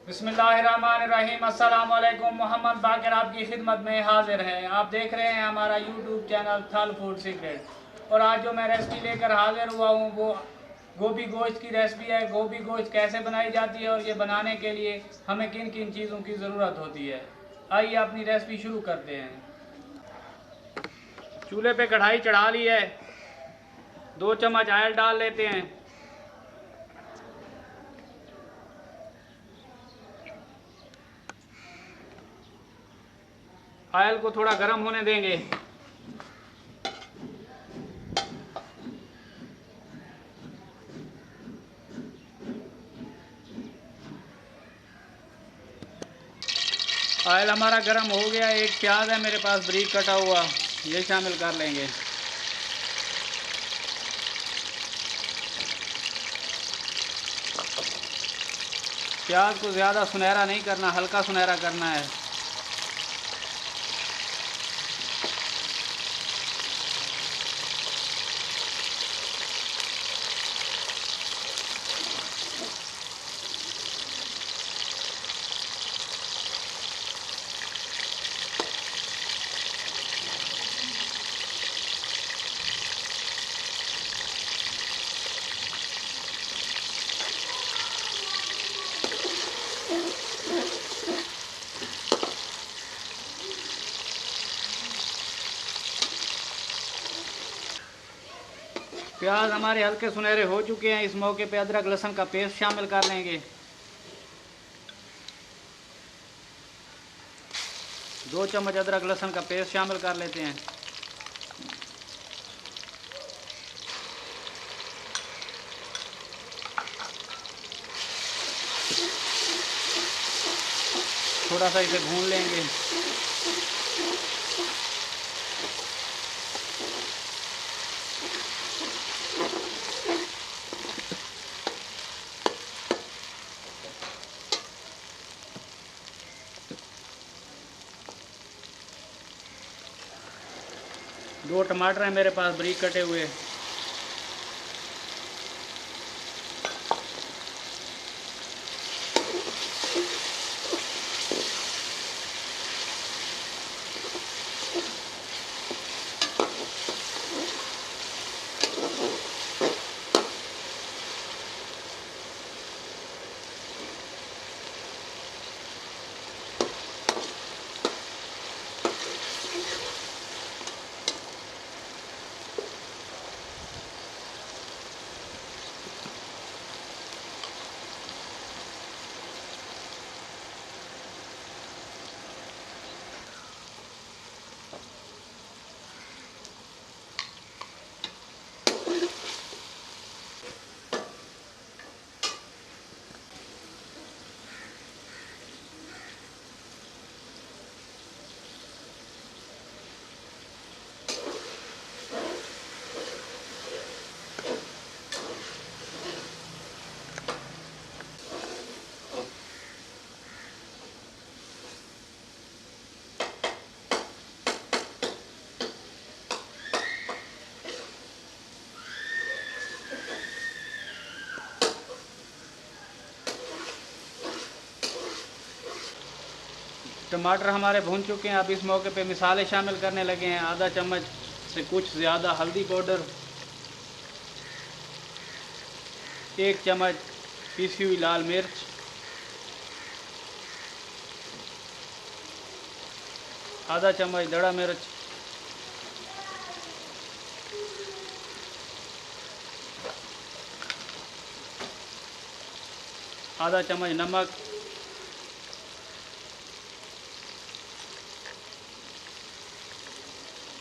बिस्मिल्लाहिर्रहमानिर्रहीम। अस्सलाम वालेकुम। मोहम्मद बाकर आपकी खिदमत में हाजिर है। आप देख रहे हैं हमारा यूट्यूब चैनल थल फूड सीक्रेट। और आज जो मैं रेसिपी लेकर हाजिर हुआ हूँ वो गोभी गोश्त की रेसिपी है। गोभी गोश्त कैसे बनाई जाती है और ये बनाने के लिए हमें किन किन चीज़ों की ज़रूरत होती है, आइए अपनी रेसिपी शुरू करते हैं। चूल्हे पे कढ़ाई चढ़ा ली है, 2 चम्मच ऑयल डाल लेते हैं। ऑयल को थोड़ा गर्म होने देंगे। ऑयल हमारा गर्म हो गया। एक प्याज है मेरे पास बारीक कटा हुआ, ये शामिल कर लेंगे। प्याज को ज़्यादा सुनहरा नहीं करना, हल्का सुनहरा करना है। प्याज हमारे हल्के सुनहरे हो चुके हैं। इस मौके पे अदरक लहसुन का पेस्ट शामिल कर लेंगे। 2 चम्मच अदरक लहसुन का पेस्ट शामिल कर लेते हैं। थोड़ा सा इसे भून लेंगे। दो टमाटर हैं मेरे पास बारीक कटे हुए। टमाटर हमारे भून चुके हैं। अब इस मौके पे मसाले शामिल करने लगे हैं। आधा चम्मच से कुछ ज़्यादा हल्दी पाउडर, 1 चम्मच पीसी हुई लाल मिर्च, आधा चम्मच दड़ा मिर्च, आधा चम्मच नमक,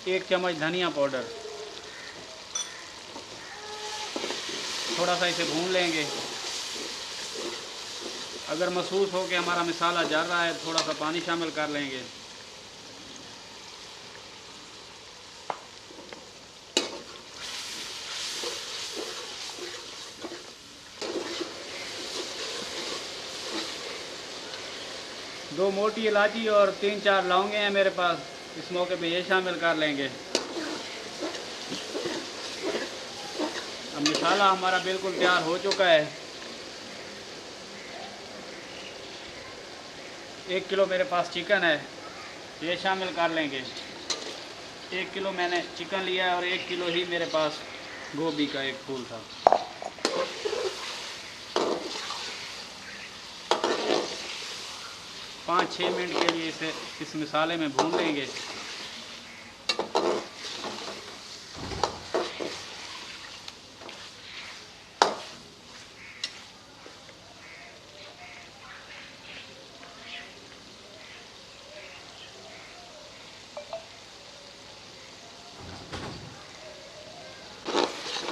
एक चम्मच धनिया पाउडर। थोड़ा सा इसे भून लेंगे। अगर महसूस हो कि हमारा मसाला जल रहा है, थोड़ा सा पानी शामिल कर लेंगे। दो मोटी इलायची और 3-4 लौंगे हैं मेरे पास, इस मौके पे ये शामिल कर लेंगे। अब मसाला हमारा बिल्कुल तैयार हो चुका है। 1 किलो मेरे पास चिकन है, ये शामिल कर लेंगे। 1 किलो मैंने चिकन लिया है और 1 किलो ही मेरे पास गोभी का एक फूल था। पाँच 6 मिनट के लिए इसे इस मसाले में भून लेंगे।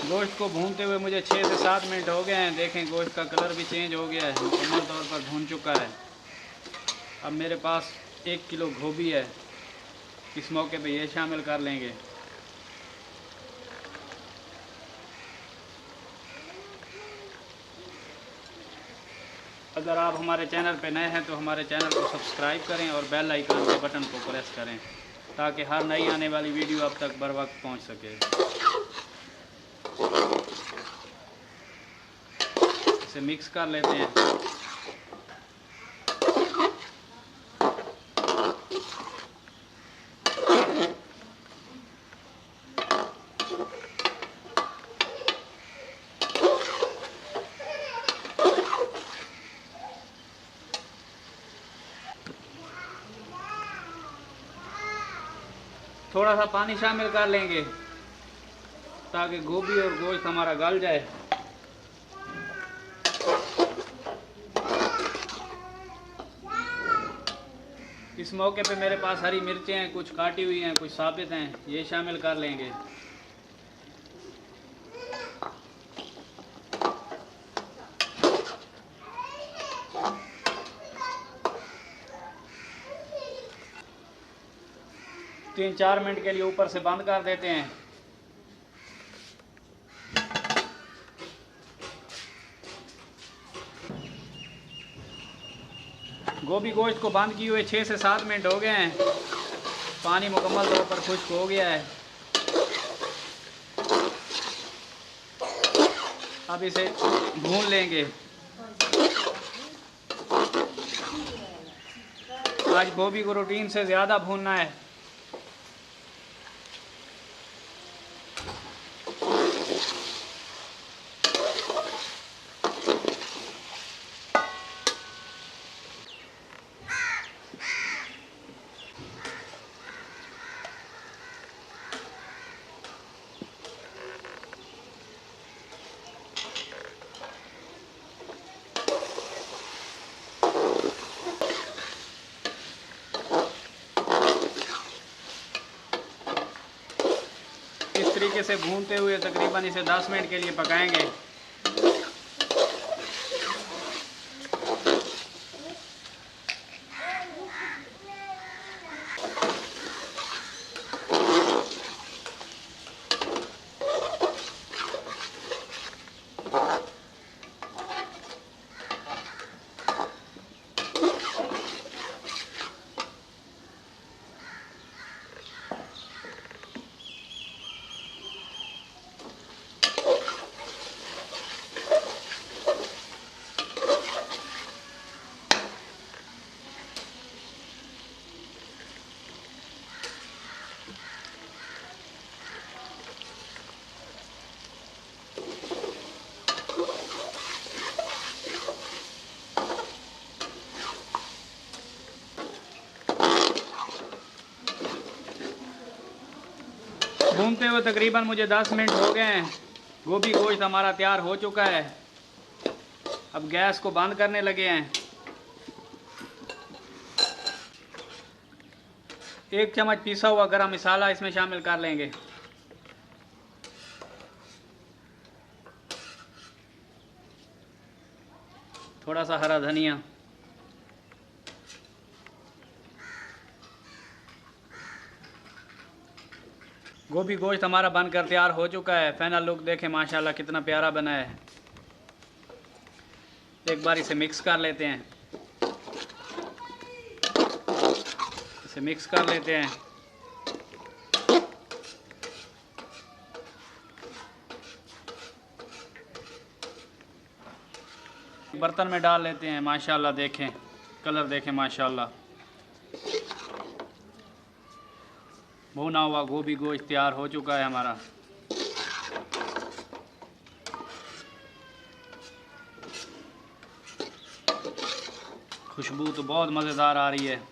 गोश्त को भूनते हुए मुझे 6 से 7 मिनट हो गए हैं। देखें गोश्त का कलर भी चेंज हो गया है, मुकम्मल तौर पर भून चुका है। अब मेरे पास 1 किलो गोभी है, इस मौके पे ये शामिल कर लेंगे। अगर आप हमारे चैनल पे नए हैं तो हमारे चैनल को सब्सक्राइब करें और बेल आइकन के बटन को प्रेस करें ताकि हर नई आने वाली वीडियो आप तक बर वक्त पहुँच सके। इसे मिक्स कर लेते हैं। थोड़ा सा पानी शामिल कर लेंगे ताकि गोभी और गोश्त हमारा गल जाए। इस मौके पे मेरे पास हरी मिर्चें हैं, कुछ काटी हुई हैं, कुछ साबित हैं, ये शामिल कर लेंगे। तीन 4 मिनट के लिए ऊपर से बंद कर देते हैं। गोभी गोश्त को बंद किए हुए 6 से 7 मिनट हो गए हैं। पानी मुकम्मल तौर पर खुश्क हो गया है। अब इसे भून लेंगे। आज गोभी को रूटीन से ज़्यादा भूनना है। इस तरीके से भूनते हुए तकरीबन इसे 10 मिनट के लिए पकाएंगे। भूनते हुए तकरीबन मुझे 10 मिनट हो गए हैं। गोभी गोश्त हमारा तैयार हो चुका है। अब गैस को बंद करने लगे हैं। 1 चम्मच पिसा हुआ गरम मसाला इसमें शामिल कर लेंगे। थोड़ा सा हरा धनिया, गोभी गोश्त हमारा बनकर तैयार हो चुका है। फाइनल लुक देखें, माशाल्लाह कितना प्यारा बना है। एक बार इसे मिक्स कर लेते हैं। इसे मिक्स कर लेते हैं। बर्तन में डाल लेते हैं। माशाल्लाह देखें कलर देखें माशाल्लाह। भुना हुआ गोभी गोश्त तैयार हो चुका है हमारा। खुशबू तो बहुत मज़ेदार आ रही है।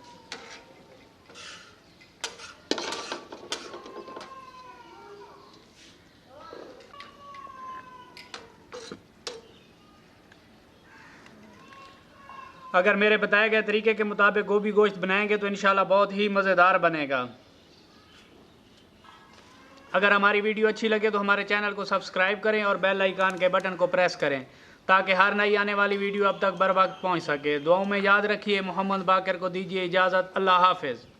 अगर मेरे बताए गए तरीके के मुताबिक गोभी गोश्त बनाएंगे तो इंशाल्लाह बहुत ही मज़ेदार बनेगा। अगर हमारी वीडियो अच्छी लगे तो हमारे चैनल को सब्सक्राइब करें और बेल आइकन के बटन को प्रेस करें ताकि हर नई आने वाली वीडियो अब तक बर वक्त पहुँच सके। दुआओं में याद रखिए। मोहम्मद बाकर को दीजिए इजाज़त। अल्लाह हाफ़िज़।